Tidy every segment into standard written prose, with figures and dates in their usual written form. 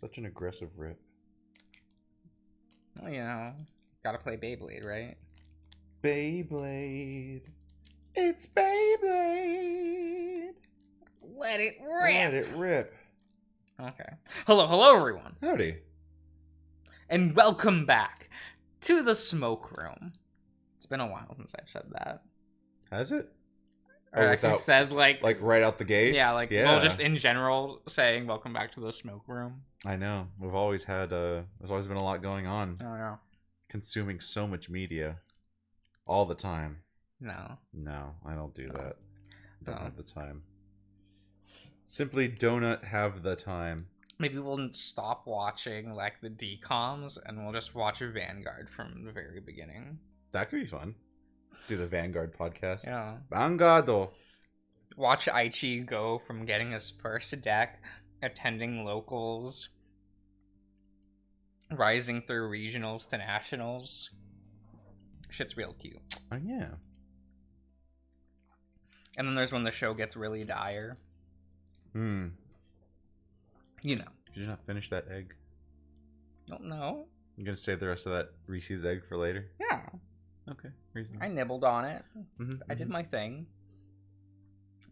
Such an aggressive rip. Well, you know, gotta play Beyblade, right? Beyblade. It's Beyblade. Let it rip. Let it rip. Okay. Hello, everyone. Howdy. And welcome back to the smoke room. It's been a while since I've said that. Has it? Or actually said like right out the gate? Yeah, well, just in general saying welcome back to the smoke room. I know. We've always had there's always been a lot going on. Oh yeah. Consuming so much media all the time. No, I don't do that. Don't No. have the time. Simply don't have the time. Maybe we'll stop watching like the DComs and we'll just watch Vanguard from the very beginning. That could be fun. Do the Vanguard podcast. Yeah. Vanguardo. Watch Aichi go from getting his first deck, attending locals, rising through regionals to nationals. Shit's real cute. Oh yeah. And then there's when the show gets really dire. You know. Did you not finish that egg? Don't know. You gonna save the rest of that Reese's egg for later? Yeah. Okay. Reasonable. I nibbled on it. Mhm, I did mhm. my thing.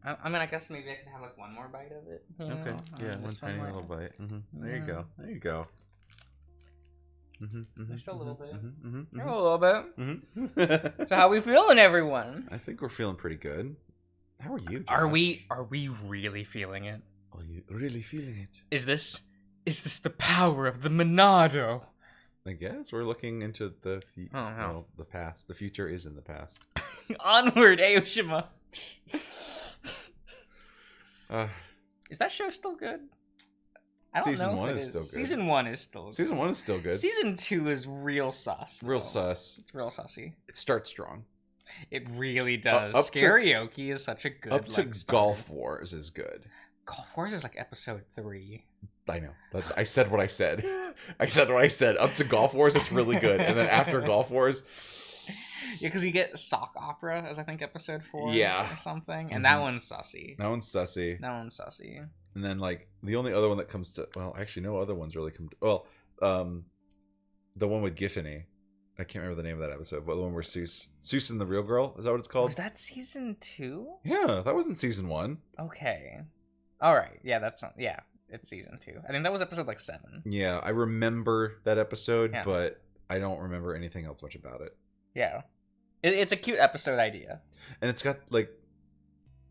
I mean, I guess maybe I could have like one more bite of it. you Okay. know? Yeah, one Just tiny more. little bite. There you Yeah. go. There you go. Just a little bit. Mm-hmm. A little bit. Mm-hmm. So how we feeling, everyone? I think we're feeling pretty good. How are you, Josh? Are we really feeling it? Are you really feeling it? Is this the power of the Monado? I guess we're looking into the Oh, no. well, the past. The future is in the past. Onward, Aoshima. Is that show still good? I don't Season know. one if it is still good. Season 1 is still good. Season 1 is still good. Season 2 is real sus. Real though. sus. It's real sussy. It starts strong. It really does. Up to- Karaoke is such a good Up to like, start. Golf Wars is good. Golf Wars is like episode 3. I know. I said what I said. I said what I said. Up to Golf Wars, it's really good. And then after Golf Wars... Yeah, because you get Sock Opera as I think episode 4 Yeah. or something. And Mhm. that one's sussy. That one's sussy. That one's sussy. And then, like, the only other one that comes to... Well, actually, no other ones really come to... Well, the one with Giffany. I can't remember the name of that episode, but the one where Seuss and the Real Girl, is that what it's called? Was that season 2? Yeah, that wasn't season 1. Okay. Alright. Yeah, that's not... Yeah, it's season 2. I think that was episode like 7. Yeah, I remember that episode, Yeah. but I don't remember anything else much about it. Yeah. It's a cute episode idea. And it's got, like...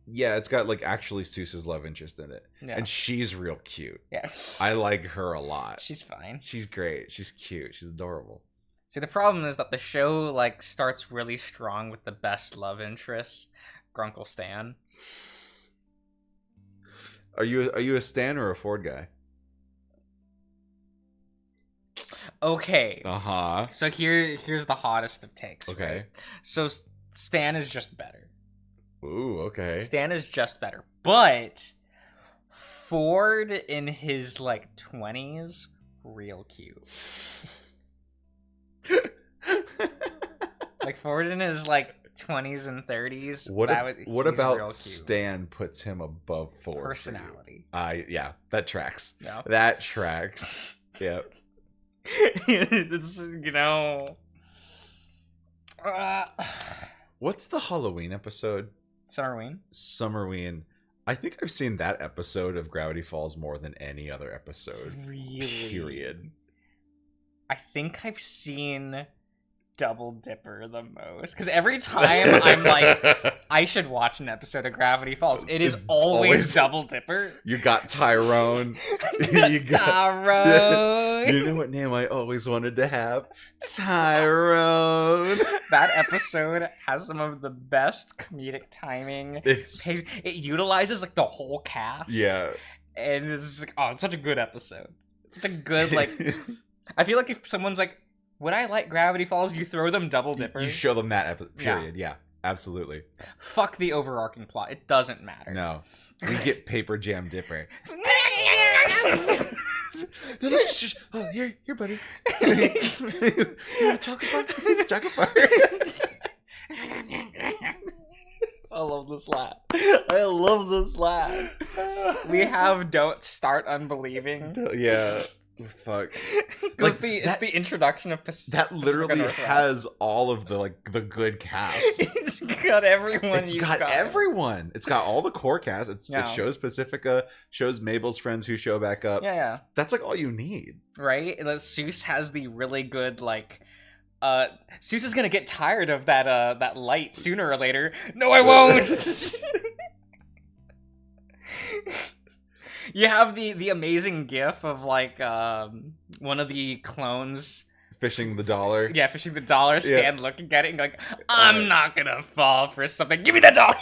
Yeah, it's got, like, actually Seuss's love interest in it. Yeah. And she's real cute. Yeah. I like her a lot. She's fine. She's great. She's cute. She's adorable. See, the problem is that the show like starts really strong with the best love interest, Grunkle Stan. Are you a Stan or a Ford guy? Okay. Uh-huh. So here's the hottest of takes. Okay. Right? So Stan is just better. Ooh, okay. Stan is just better. But Ford in his like 20s, real cute. Like Ford in his like 20s and 30s. What he's real about cute. Stan puts him above Ford? Personality? Yeah, that tracks. No. That tracks. Yep. It's What's the Halloween episode? Summerween. Summerween. I think I've seen that episode of Gravity Falls more than any other episode. Really? Period. I think I've seen Double Dipper the most because every time I'm like, I should watch an episode of Gravity Falls. It is It's always always- Double Dipper. You got Tyrone. You got Tyrone. You know what name I always wanted to have? Tyrone. That episode has some of the best comedic timing. It's It utilizes like the whole cast. yeah. And it's like, oh, it's such a good episode. It's such a good like. I feel like if someone's like, would I like Gravity Falls? You throw them Double Dipper. You show them that episode. Period. Yeah, absolutely. Fuck the overarching plot. It doesn't matter. No, we get Paper Jam Dipper. Oh, here, buddy. You want chocolate bar? Here's a chocolate bar. I love this laugh. I love this laugh. We have Don't Start Unbelieving. Yeah. Fuck. Because it's the introduction of that literally has all of the the good cast. It's got everyone. It's got everyone. It's got all the core cast. It shows Pacifica, shows Mabel's friends who show back up. Yeah. That's like all you need. Right? Seuss has the really good Seuss is gonna get tired of that light sooner or later. No, I won't. You have the amazing gif of one of the clones fishing the dollar. Yeah, fishing the dollar. Stan looking at it and going, "I'm not gonna fall for something. Give me the dollar."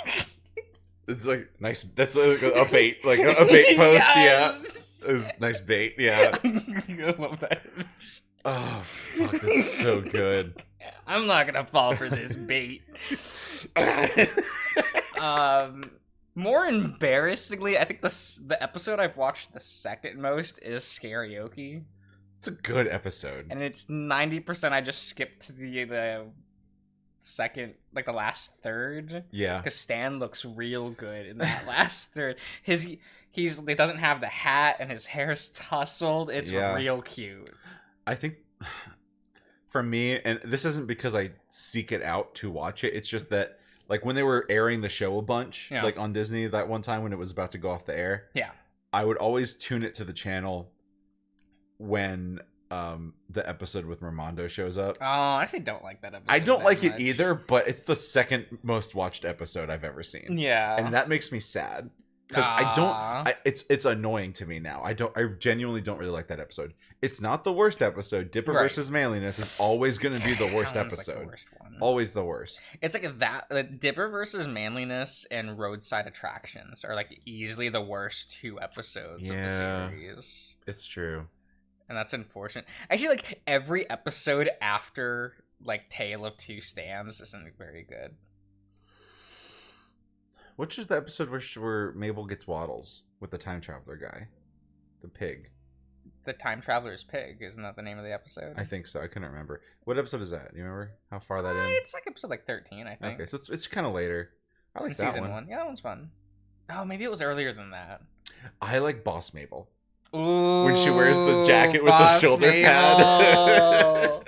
It's like nice. That's a bait, like a bait post. Yes! Yeah, it's nice bait. Yeah, I love that. Oh fuck, that's so good. I'm not gonna fall for this bait. More embarrassingly, I think the episode I've watched the second most is Karaoke. It's a good episode. And it's 90% I just skipped to the second, the last third. Yeah. Because Stan looks real good in that last third. He doesn't have the hat and his hair's tousled. It's real cute. I think for me, and this isn't because I seek it out to watch it, it's just that when they were airing the show a bunch, on Disney that one time when it was about to go off the air, I would always tune it to the channel when the episode with Ramondo shows up. Oh, I actually don't like that episode. I don't like it either, but it's the second most watched episode I've ever seen. Yeah. And that makes me sad. Because it's annoying to me now. I genuinely don't really like that episode. It's not the worst episode. Dipper versus Manliness is always going to be the worst episode. The worst one. Always the worst. It's Dipper versus Manliness and Roadside Attractions are easily the worst two episodes of the series. It's true. And that's unfortunate. Actually, every episode after Tale of Two Stands isn't very good. Which is the episode where Mabel gets Waddles with the time traveler guy? The pig. The Time Traveler's Pig, isn't that the name of the episode? I think so. I couldn't remember. What episode is that? Do you remember how far that in? It's episode 13, I think. Okay, so it's kind of later. I like that season one. Yeah, that one's fun. Oh, maybe it was earlier than that. I like Boss Mabel. Ooh, when she wears the jacket with the shoulder pad.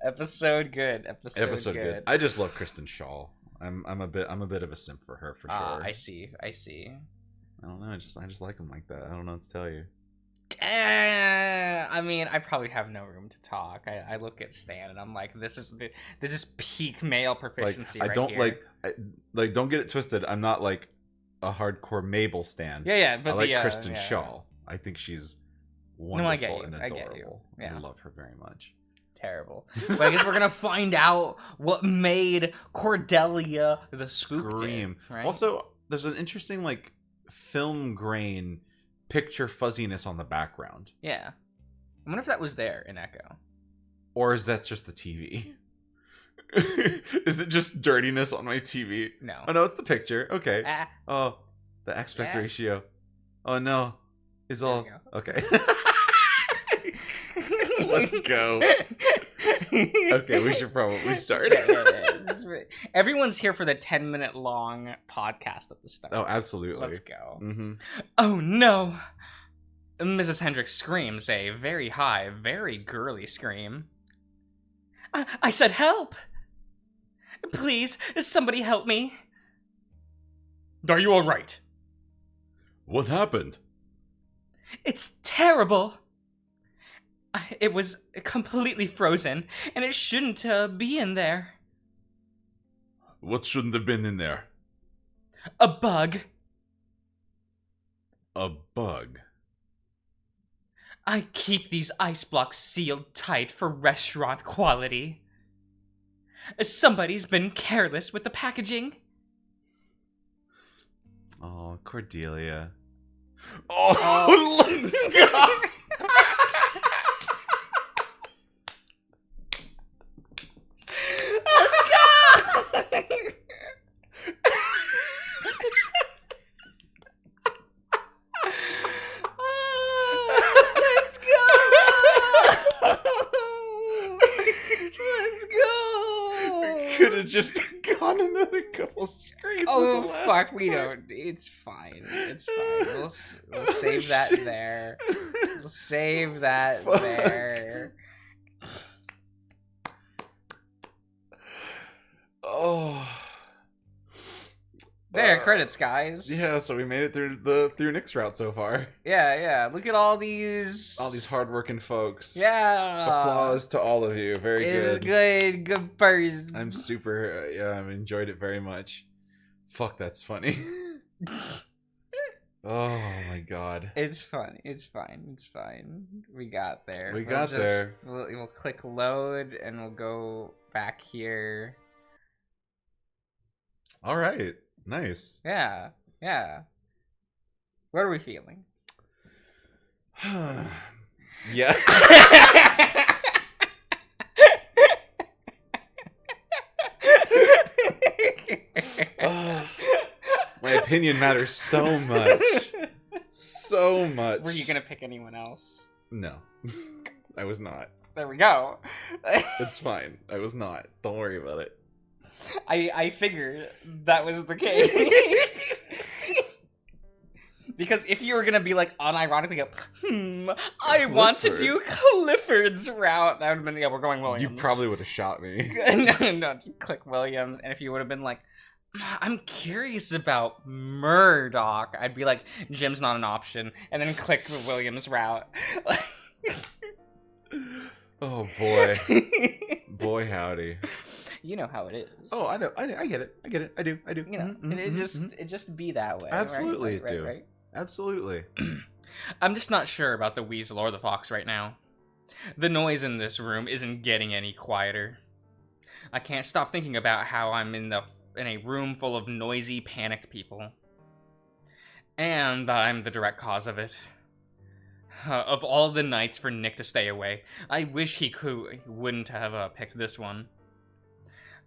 Episode good. Episode good. I just love Kristen Shaw. I'm a bit of a simp for her for sure. I see. I don't know. I just like him like that. I don't know what to tell you. I mean, I probably have no room to talk. I look at Stan and I'm like, this is peak male proficiency. I don't don't get it twisted. I'm not a hardcore Mabel stan. Yeah, but I like Kristen Shaw. I think she's wonderful and adorable. I get you. Yeah. I love her very much. Terrible. But I guess we're gonna find out what made Cordelia the Scream. Right? Also, there's an interesting film grain picture fuzziness on the background. Yeah. I wonder if that was there in Echo. Or is that just the TV? Is it just dirtiness on my TV? No. Oh no, it's the picture. Okay. Oh, the aspect ratio. Oh no. Is all okay. Let's go. Okay, we should probably start. Everyone's here for the 10-minute long podcast at the start. Oh, absolutely. Let's go. Mm-hmm. Oh no. Mrs. Hendricks screams a very high, very girly scream. I said help! Please, somebody help me. Are you alright? What happened? It's terrible. It was completely frozen, and it shouldn't be in there. What shouldn't have been in there? A bug. A bug? I keep these ice blocks sealed tight for restaurant quality. Somebody's been careless with the packaging. Oh, Cordelia. Oh, let's go! Could have just gone another couple screams. Oh fuck, we don't. It's fine. It's fine. We'll save that there. We'll save that there. Oh. There, credits, guys. Yeah, so we made it through Nick's route so far. Yeah. Look at all these hardworking folks. Yeah. Applause to all of you. Very good. It's good person. I'm super. I've enjoyed it very much. Fuck, that's funny. Oh my god. It's fun. It's fine. It's fine. We got there. We'll click load and we'll go back here. All right. Nice. Yeah. What are we feeling? Yeah. My opinion matters so much. So much. Were you gonna pick anyone else? No. I was not. There we go. It's fine. I was not. Don't worry about it. I figured that was the case. Because if you were gonna be like unironically go, I want to do Clifford's route, that would have been, yeah, we're going Williams. You probably would have shot me. no, just click Williams. And if you would have been like, I'm curious about Murdoch, I'd be like, Jim's not an option, and then click the Williams route. Oh boy. Boy howdy. You know how it is. Oh, I know. I get it. I do. You know, it just be that way. Absolutely, right? Right? Absolutely. I'm just not sure about the weasel or the fox right now. The noise in this room isn't getting any quieter. I can't stop thinking about how I'm in a room full of noisy, panicked people. And I'm the direct cause of it. Of all the nights for Nick to stay away, I wish he wouldn't have picked this one.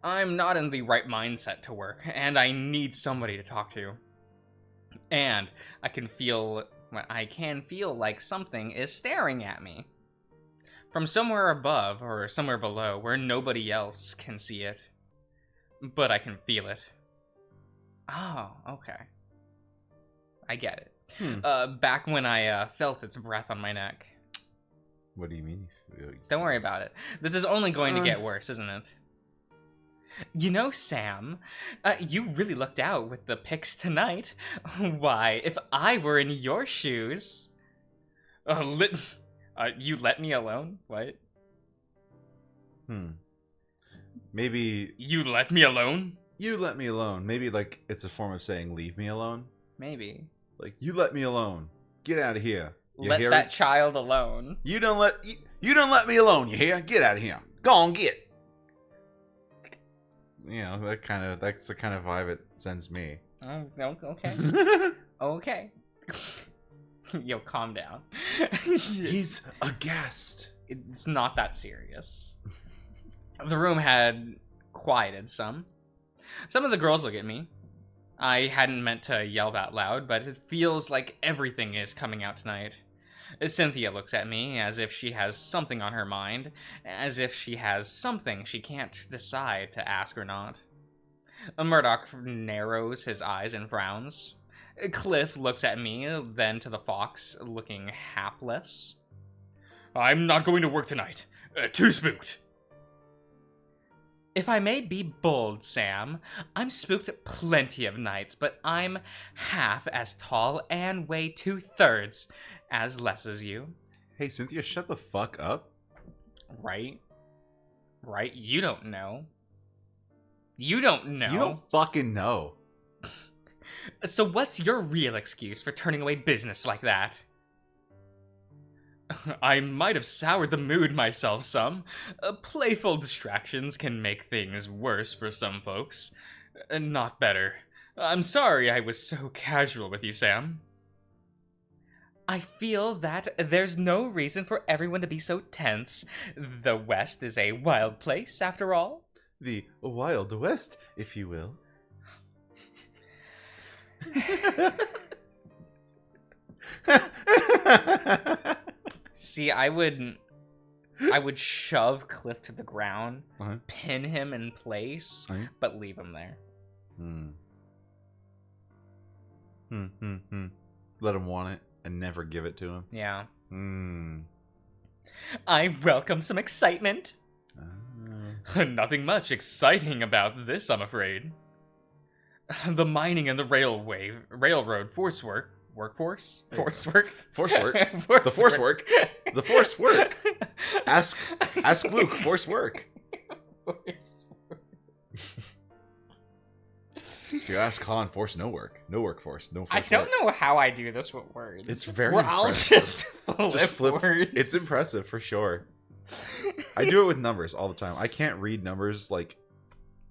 I'm not in the right mindset to work, and I need somebody to talk to. And I can feel like something is staring at me. From somewhere above or somewhere below where nobody else can see it. But I can feel it. Oh, okay. I get it. Back when I felt its breath on my neck. What do you mean? Don't worry about it. This is only going to get worse, isn't it? You know, Sam, you really lucked out with the picks tonight. Why, if I were in your shoes... you let me alone? What? Maybe... You let me alone? You let me alone. Maybe, like, it's a form of saying, leave me alone? Maybe. Like, you let me alone. Get out of here. You let that child alone. You don't let me alone, you hear? Get out of here. Go on, get. You know, that's the kind of vibe it sends me. Oh, okay. Okay. Yo, calm down. He's a guest. It's not that serious. The room had quieted some. Some of the girls look at me. I hadn't meant to yell that loud, but it feels like everything is coming out tonight. Cynthia looks at me as if she has something on her mind, as if she has something she can't decide to ask or not. Murdoch narrows his eyes and frowns. Cliff looks at me, then to the fox, looking hapless. I'm not going to work tonight. Too spooked. If I may be bold, Sam, I'm spooked plenty of nights, but I'm half as tall and weigh 2/3 as less as you. Hey, Cynthia, shut the fuck up. Right? You don't know. You don't know. You don't fucking know. So what's your real excuse for turning away business like that? I might have soured the mood myself some. Playful distractions can make things worse for some folks. Not better. I'm sorry I was so casual with you, Sam. I feel that there's no reason for everyone to be so tense. The West is a wild place, after all. The Wild West, if you will. See, I would shove Cliff to the ground, pin him in place, but leave him there. Let him want it and never give it to him. Yeah. I welcome some excitement. Nothing much exciting about this, I'm afraid. The mining and the railroad force work. Workforce? Force work? Force work. The force work. The force work. Ask Luke, force work. Force work. You ask Han, force no work. No workforce. No force I don't know how I do this with words. It's very impressive. I'll just flip words. It's impressive, for sure. I do it with numbers all the time. I can't read numbers, like,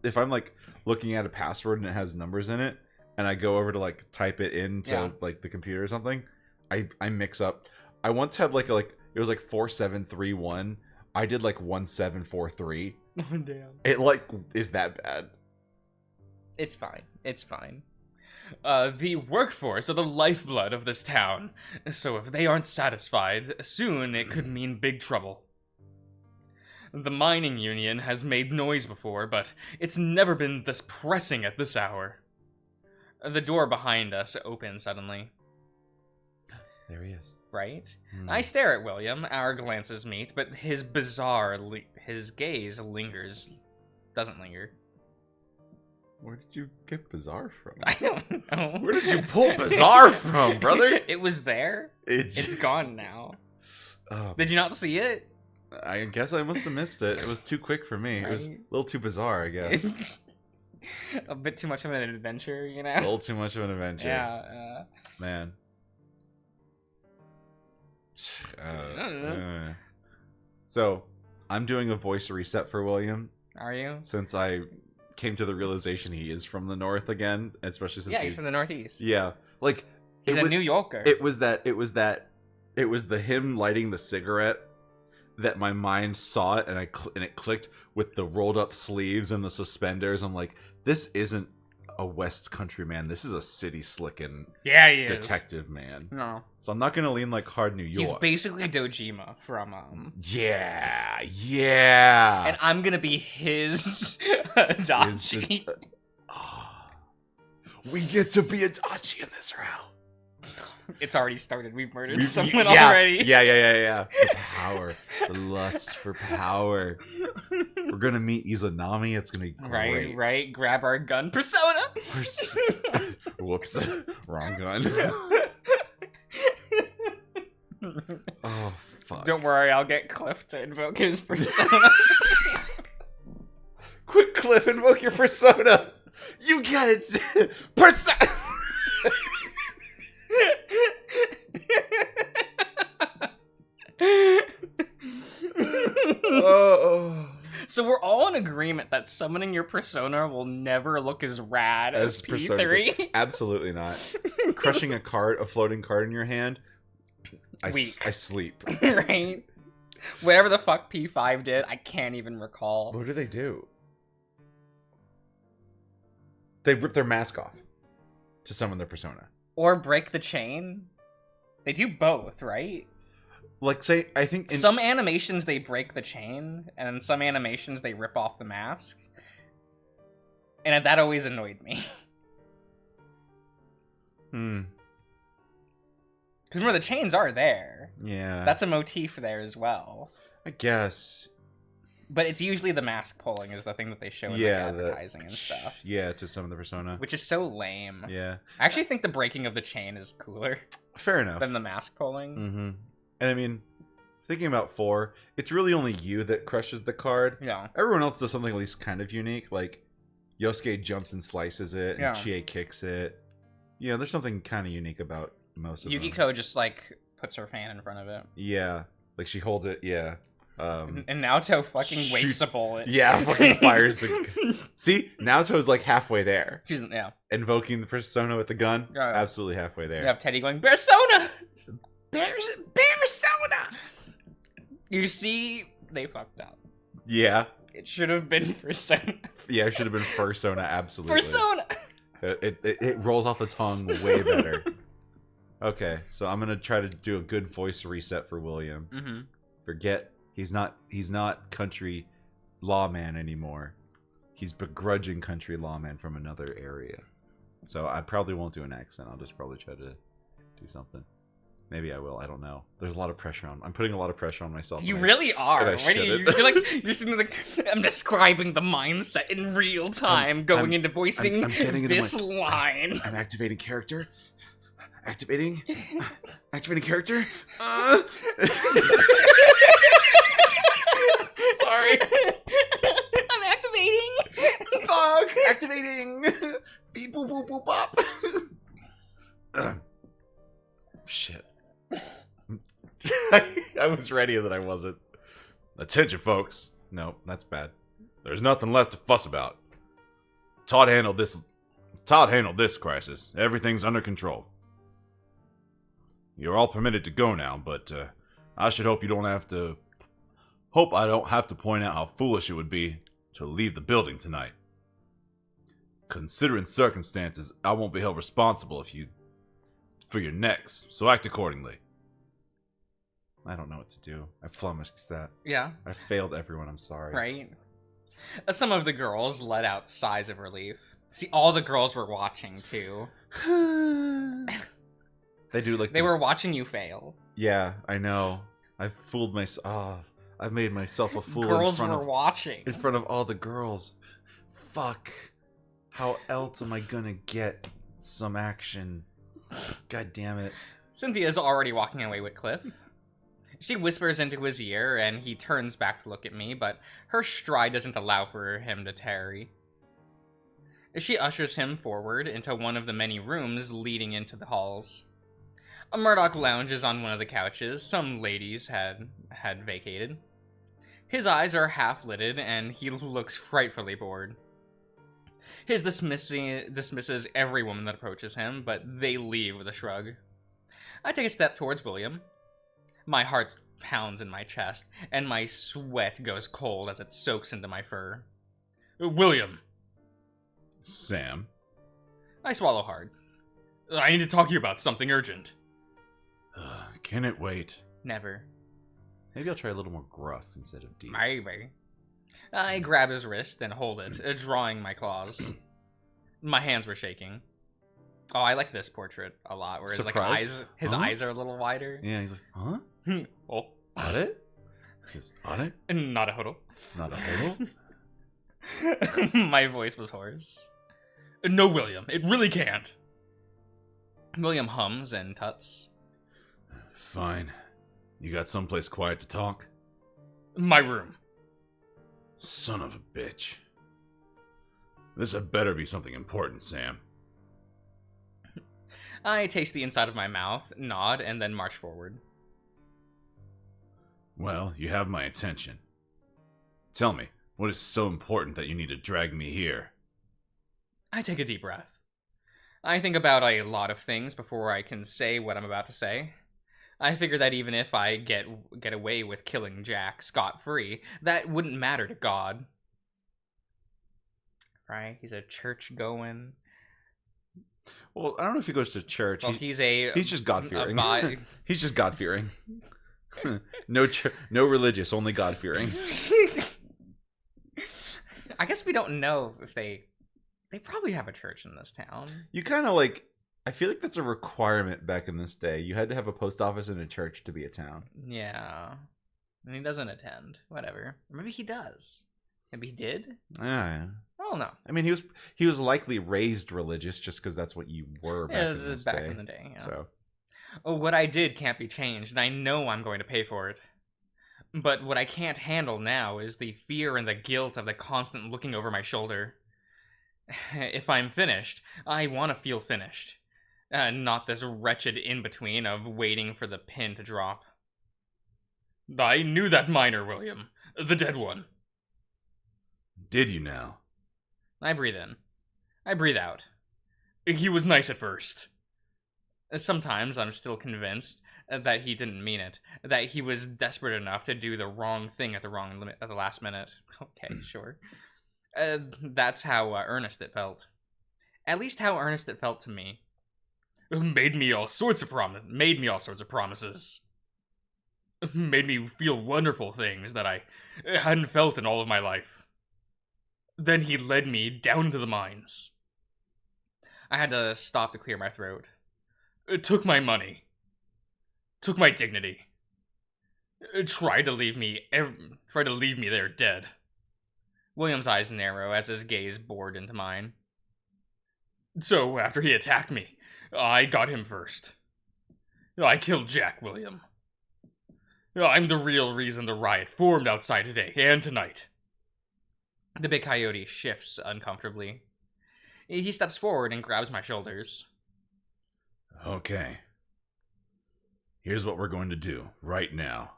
if I'm, like, looking at a password and it has numbers in it, and I go over to, like, type it into, like, the computer or something, I mix up. I once had, like, it was, like, 4731. I did, like, 1743. Oh, damn. It, like, is that bad. It's fine. It's fine. The workforce are the lifeblood of this town, so if they aren't satisfied, soon it could mean big trouble. The mining union has made noise before, but it's never been this pressing at this hour. The door behind us opens suddenly. There he is. Right? I stare at William, our glances meet, but his gaze lingers. Doesn't linger. Where did you get bizarre from? I don't know. Where did you pull bizarre from, brother? It was there. It's gone now. Did you not see it? I guess I must have missed it. It was too quick for me. Right? It was a little too bizarre, I guess. A bit too much of an adventure, you know? A little too much of an adventure. Yeah. Man. So, I'm doing a voice reset for William. Are you? Since I came to the realization he is from the north again, especially since he's from the northeast. Yeah. Like, he's a New Yorker. It was the him lighting the cigarette that my mind saw it, and it clicked with the rolled up sleeves and the suspenders. I'm like, this isn't a West Country man. This is a city slickin' detective man. No. So I'm not gonna lean like hard New York. He's basically Dojima from Yeah. And I'm gonna be his Adachi. We get to be Adachi in this round. It's already started. We've murdered someone already. Yeah. The power. The lust for power. We're gonna meet Izanami. It's gonna be great. Right. Grab our gun. Persona! Whoops. Wrong gun. Oh, fuck. Don't worry, I'll get Cliff to invoke his persona. Quick, Cliff, invoke your persona! You got it! Persona! So we're all in agreement that summoning your persona will never look as rad as P3. Absolutely not. Crushing a floating card in your hand, I sleep. Right? Whatever the fuck P5 did, I can't even recall. What do they do? They rip their mask off to summon their persona. Or break the chain. They do both, right? Like, say, I think in some animations they break the chain, and in some animations they rip off the mask. And that always annoyed me. Because remember, the chains are there. Yeah. That's a motif there as well. I guess. But it's usually the mask pulling is the thing that they show in like advertising and stuff. Yeah, to summon the persona. Which is so lame. Yeah. I actually think the breaking of the chain is cooler. Fair enough. Than the mask pulling. Mm-hmm. And I mean, thinking about 4, it's really only you that crushes the card. Yeah. Everyone else does something at least kind of unique. Like, Yosuke jumps and slices it, and Chie kicks it. Yeah, there's something kind of unique about most of them. Yukiko just, like, puts her hand in front of it. Yeah. Like, she holds it, yeah. And Naoto fucking wastes a bullet. Yeah, fucking fires the... See? Naoto's, like, halfway there. She's, Invoking the persona with the gun. Yeah. Absolutely halfway there. You have Teddy going, Persona! Persona! You see, they fucked up. Yeah. It should have been Persona. Yeah, it should have been Persona, absolutely. Persona! It rolls off the tongue way better. Okay, so I'm gonna try to do a good voice reset for William. Mm-hmm. Forget, he's not country lawman anymore. He's begrudging country lawman from another area. So I probably won't do an accent. I'll just probably try to do something. Maybe I will. I don't know. There's a lot of pressure on. I'm putting a lot of pressure on myself. You really are. You're sitting like I'm describing the mindset in real time, going into voicing I'm getting into this line. I'm activating character. Activating character. Sorry. I'm activating. Fuck. Activating. Beep boop boop boop bop. Shit. I was ready that I wasn't. Attention, folks. No, that's bad. There's nothing left to fuss about. Todd handled this crisis. Everything's under control. You're all permitted to go now, but I should hope I don't have to point out how foolish it would be to leave the building tonight. Considering circumstances, I won't be held responsible for your necks, so act accordingly. I don't know what to do. I flummoxed that. Yeah. I failed everyone, I'm sorry. Right. Some of the girls let out sighs of relief. See, all the girls were watching, too. They do like... They were watching you fail. Yeah, I know. I fooled myself. I've made myself a fool girls were watching. In front of all the girls. Fuck. How else am I gonna get some action? God damn it. Cynthia's already walking away with Cliff. She whispers into his ear, and he turns back to look at me, but her stride doesn't allow for him to tarry. She ushers him forward into one of the many rooms leading into the halls. Murdoch lounges on one of the couches some ladies had vacated. His eyes are half-lidded, and he looks frightfully bored. His dismisses every woman that approaches him, but they leave with a shrug. I take a step towards William. My heart pounds in my chest, and my sweat goes cold as it soaks into my fur. William. Sam. I swallow hard. I need to talk to you about something urgent. Can it wait? Never. Maybe I'll try a little more gruff instead of deep. Maybe. I grab his wrist and hold it, drawing my claws. My hands were shaking. Oh, I like this portrait a lot, where his eyes are a little wider. Yeah, he's like, huh? Oh. Are it? Says, are it? Not a hodl. Not a hodl? My voice was hoarse. No, William, it really can't. William hums and tuts. Fine. You got someplace quiet to talk? My room. Son of a bitch. This had better be something important, Sam. I taste the inside of my mouth, nod, and then march forward. Well, you have my attention. Tell me, what is so important that you need to drag me here? I take a deep breath. I think about a lot of things before I can say what I'm about to say. I figure that even if I get away with killing Jack scot-free, that wouldn't matter to God. Right? He's a church-going... Well, I don't know if he goes to church. Well, he's just God-fearing. He's just God-fearing. No religious, only God-fearing. I guess we don't know if they probably have a church in this town. You kind of like... I feel like that's a requirement back in this day. You had to have a post office and a church to be a town. Yeah. And he doesn't attend. Whatever. Or maybe he does. Maybe he did? Yeah. I don't know. I mean, he was likely raised religious just because that's what you were back in this back day. in the day, yeah. So. Oh, what I did can't be changed, and I know I'm going to pay for it. But what I can't handle now is the fear and the guilt of the constant looking over my shoulder. If I'm finished, I want to feel finished. Not this wretched in-between of waiting for the pin to drop. I knew that miner, William. The dead one. Did you now? I breathe in. I breathe out. He was nice at first. Sometimes I'm still convinced that he didn't mean it. That he was desperate enough to do the wrong thing at the last minute. Okay, sure. That's how earnest it felt. At least how earnest it felt to me. Made me all sorts of promises. Made me feel wonderful things that I hadn't felt in all of my life. Then he led me down to the mines. I had to stop to clear my throat. It took my money. Took my dignity. It tried to leave me there dead. William's eyes narrow as his gaze bored into mine. So, after he attacked me, I got him first. I killed Jack, William. I'm the real reason the riot formed outside today and tonight. The big coyote shifts uncomfortably. He steps forward and grabs my shoulders. Okay. Here's what we're going to do right now.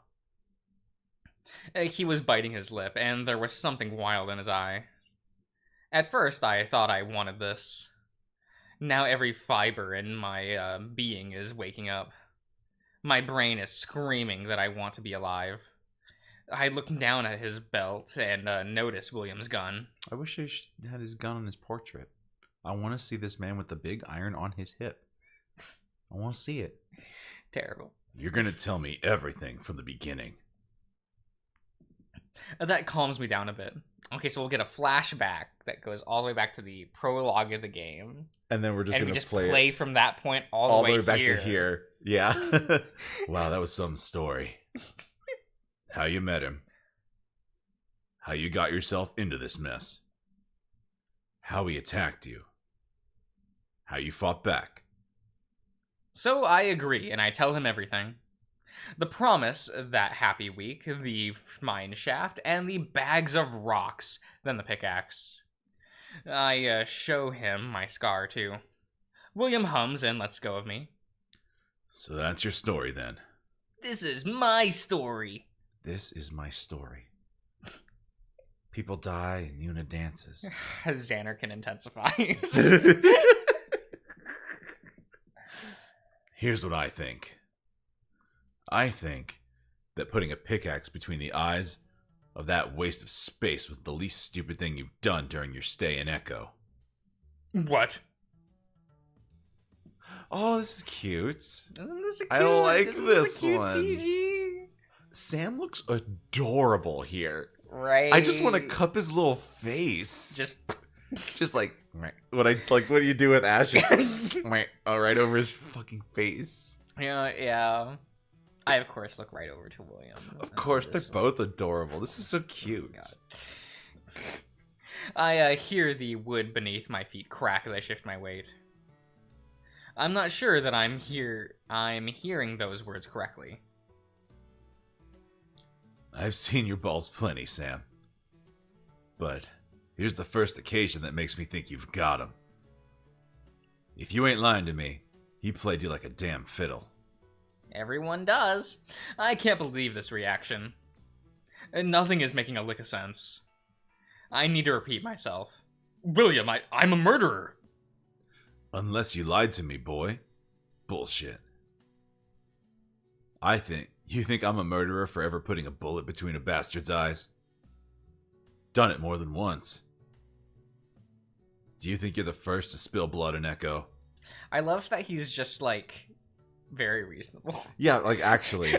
He was biting his lip, and there was something wild in his eye. At first, I thought I wanted this. Now every fiber in my being is waking up. My brain is screaming that I want to be alive. I look down at his belt and notice William's gun. I wish he had his gun on his portrait. I want to see this man with the big iron on his hip. I want to see it. Terrible. You're going to tell me everything from the beginning. That calms me down a bit. Okay, so we'll get a flashback that goes all the way back to the prologue of the game. And then we're just going to play from that point all the way back to here. Yeah. Wow, that was some story. How you met him. How you got yourself into this mess. How he attacked you. How you fought back. So I agree, and I tell him everything. The promise, that happy week, the mine shaft, and the bags of rocks, then the pickaxe. I show him my scar, too. William hums and lets go of me. So that's your story, then. This is my story. This is my story. People die and Yuna dances. Xanarkin intensifies. Here's what I think. I think that putting a pickaxe between the eyes of that waste of space was the least stupid thing you've done during your stay in Echo. What? Oh, this is cute. Isn't this a cute? I like this cute one. CG. Sam looks adorable here. Right. I just want to cup his little face. Just like what do you do with Ash? Right over his fucking face. Yeah. I, of course, look right over to William. Of course, they're both adorable. This is so cute. I hear the wood beneath my feet crack as I shift my weight. I'm not sure that I'm hearing those words correctly. I've seen your balls plenty, Sam. But here's the first occasion that makes me think you've got 'em. If you ain't lying to me, he played you like a damn fiddle. Everyone does. I can't believe this reaction. Nothing is making a lick of sense. I need to repeat myself. William, I'm a murderer. Unless you lied to me, boy. Bullshit. You think I'm a murderer for ever putting a bullet between a bastard's eyes? Done it more than once. Do you think you're the first to spill blood in Echo? I love that he's just, very reasonable. Yeah, actually.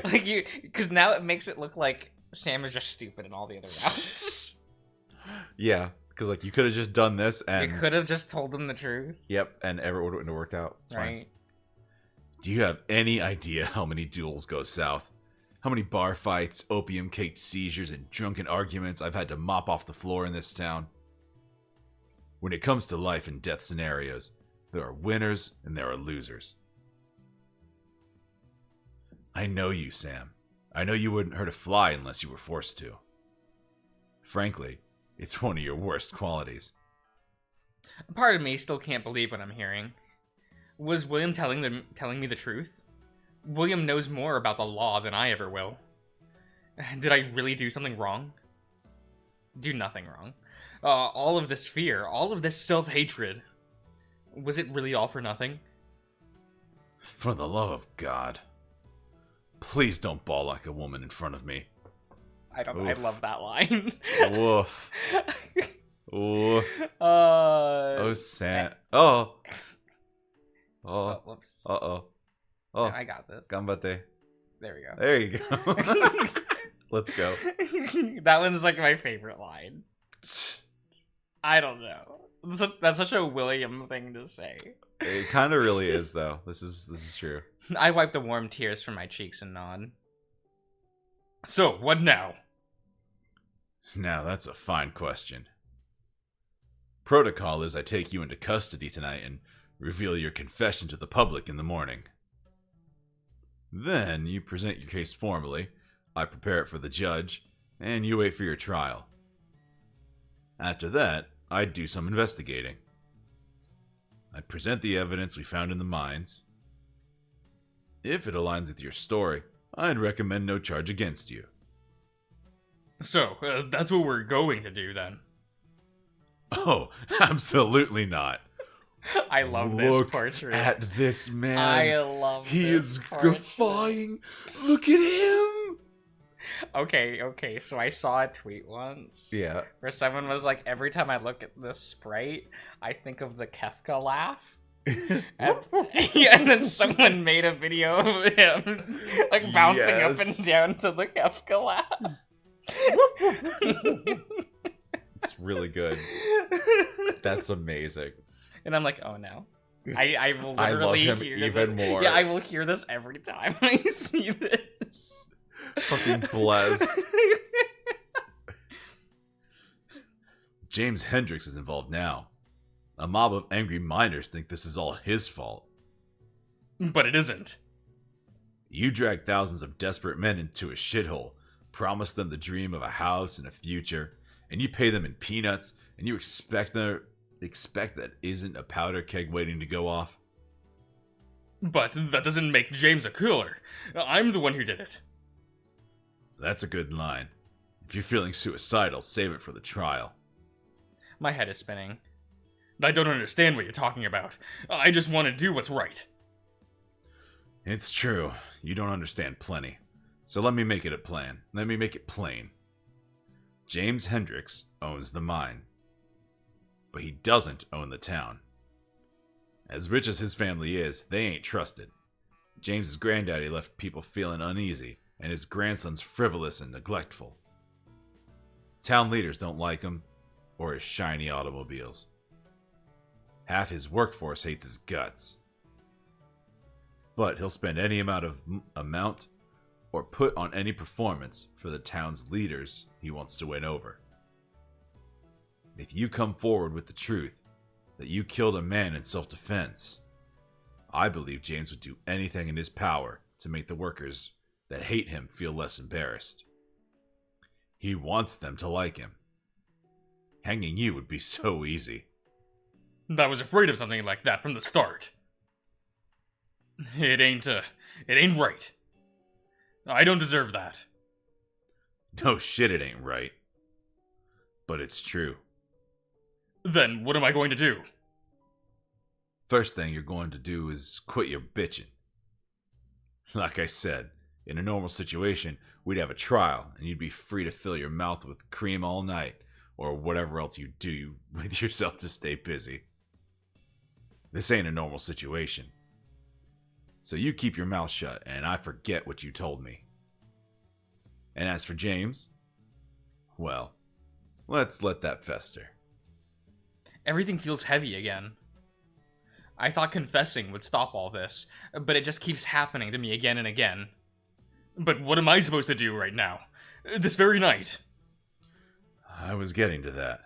Because now it makes it look like Sam is just stupid in all the other rounds. Yeah, because, you could have just done this and... You could have just told him the truth. Yep, and everyone would have worked out. It's right. Fine. Do you have any idea how many duels go south? How many bar fights, opium-caked seizures, and drunken arguments I've had to mop off the floor in this town? When it comes to life and death scenarios, there are winners and there are losers. I know you, Sam. I know you wouldn't hurt a fly unless you were forced to. Frankly, it's one of your worst qualities. Part of me still can't believe what I'm hearing. Was William telling me the truth? William knows more about the law than I ever will. Did I really do something wrong? Do nothing wrong. All of this fear, all of this self-hatred. Was it really all for nothing? For the love of God. Please don't bawl like a woman in front of me. I love that line. Woof. Woof. Oh, Sam. Oh. Oh. Whoops. Uh-oh. Oh. I got this. Gambate. There we go. There you go. Let's go. That one's my favorite line. I don't know. That's such a William thing to say. It kind of really is, though. This is true. I wipe the warm tears from my cheeks and nod. So, what now? Now, that's a fine question. Protocol is I take you into custody tonight and reveal your confession to the public in the morning. Then you present your case formally, I prepare it for the judge, and you wait for your trial. After that, I'd do some investigating. I'd present the evidence we found in the mines. If it aligns with your story, I'd recommend no charge against you. So, that's what we're going to do then. Oh, absolutely not. I love this portrait. Look at this man. I love he this is portrait. graffying. Look at him. Okay, so I saw a tweet once. Yeah. Where someone was like, every time I look at this sprite, I think of the Kefka laugh. and then someone made a video of him like bouncing up and down to the Kefka laugh. It's really good. That's amazing. And I'm like, oh no. I will literally I love him hear even more. Yeah, I will hear this every time I see this. Fucking blessed. James Hendricks is involved now. A mob of angry miners think this is all his fault. But it isn't. You drag thousands of desperate men into a shithole, promise them the dream of a house and a future, and you pay them in peanuts, and you expect that isn't a powder keg waiting to go off? But that doesn't make James a killer. I'm the one who did it. That's a good line. If you're feeling suicidal, save it for the trial. My head is spinning. I don't understand what you're talking about. I just want to do what's right. It's true. You don't understand plenty. So let me make it plain. James Hendricks owns the mine. But he doesn't own the town. As rich as his family is, they ain't trusted. James's granddaddy left people feeling uneasy, and his grandson's frivolous and neglectful. Town leaders don't like him, or his shiny automobiles. Half his workforce hates his guts. But he'll spend any amount or put on any performance for the town's leaders he wants to win over. If you come forward with the truth that you killed a man in self-defense, I believe James would do anything in his power to make the workers that hate him feel less embarrassed. He wants them to like him. Hanging you would be so easy. I was afraid of something like that from the start. It ain't right. I don't deserve that. No shit, it ain't right. But it's true. Then what am I going to do? First thing you're going to do is quit your bitching. Like I said, in a normal situation, we'd have a trial, and you'd be free to fill your mouth with cream all night, or whatever else you do with yourself to stay busy. This ain't a normal situation. So you keep your mouth shut, and I forget what you told me. And as for James, well, let's let that fester. Everything feels heavy again. I thought confessing would stop all this, but it just keeps happening to me again and again. But what am I supposed to do right now? This very night? I was getting to that.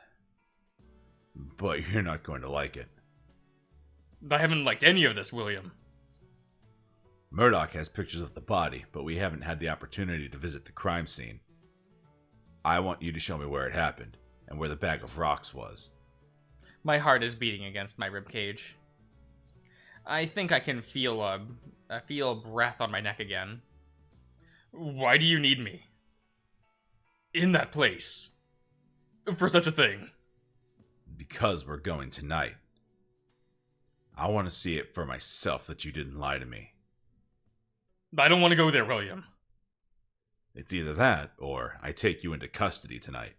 But you're not going to like it. I haven't liked any of this, William. Murdoch has pictures of the body, but we haven't had the opportunity to visit the crime scene. I want you to show me where it happened, and where the bag of rocks was. My heart is beating against my ribcage. I think I can feel a breath on my neck again. Why do you need me? In that place? For such a thing? Because we're going tonight. I want to see it for myself that you didn't lie to me. I don't want to go there, William. It's either that, or I take you into custody tonight.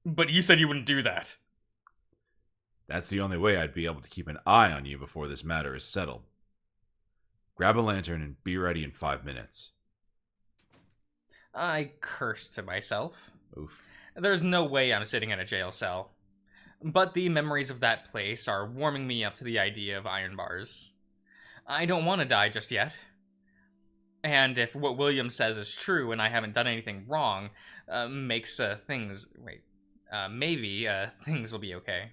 But you said you wouldn't do that. That's the only way I'd be able to keep an eye on you before this matter is settled. Grab a lantern and be ready in 5 minutes. I cursed to myself. Oof. There's no way I'm sitting in a jail cell. But the memories of that place are warming me up to the idea of iron bars. I don't want to die just yet. And if what William says is true and I haven't done anything wrong, makes things... Wait. Maybe things will be okay.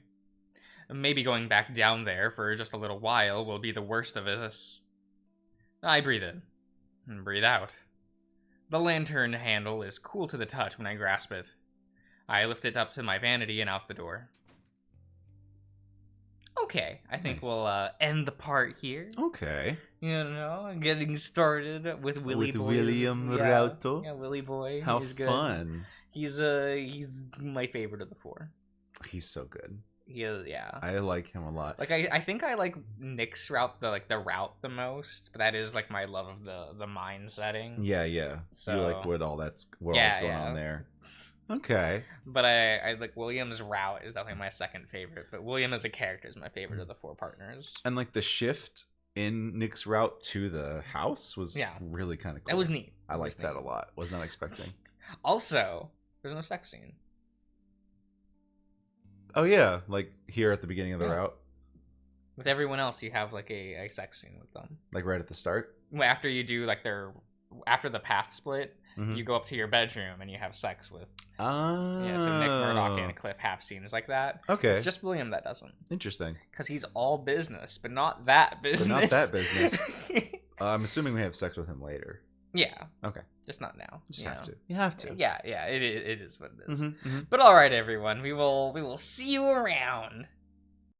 Maybe going back down there for just a little while will be the worst of this. I breathe in and breathe out. The lantern handle is cool to the touch when I grasp it. I lift it up to my vanity and out the door. Okay, I think we'll end the part here. Okay. You know, getting started with Willie Boy. William Rauto. Yeah, Willie Boy. How fun. He's my favorite of the four. He's so good. He is, yeah. I like him a lot. Like I think I like Nick's route the route the most, but that is like my love of the mine setting. Yeah. So you like all's going on there. Okay. But I like William's route is definitely my second favorite, but William as a character is my favorite of the four partners. And like the shift in Nick's route to the house was really kind of cool. That was neat. I liked that a lot. Was not expecting. Also, there's no sex scene. Oh yeah, like here at the beginning of the route. With everyone else, you have like a sex scene with them. Like right at the start? After you do like after the path split, you go up to your bedroom and you have sex with. Yeah, so Nick, Murdoch, and Cliff have scenes like that. Okay. It's just William that doesn't. Interesting. Because he's all business, but not that business. But not that business. I'm assuming we have sex with him later. Yeah. Okay. Just not now. You have to. Yeah. It is what it is. But all right, everyone, we will see you around.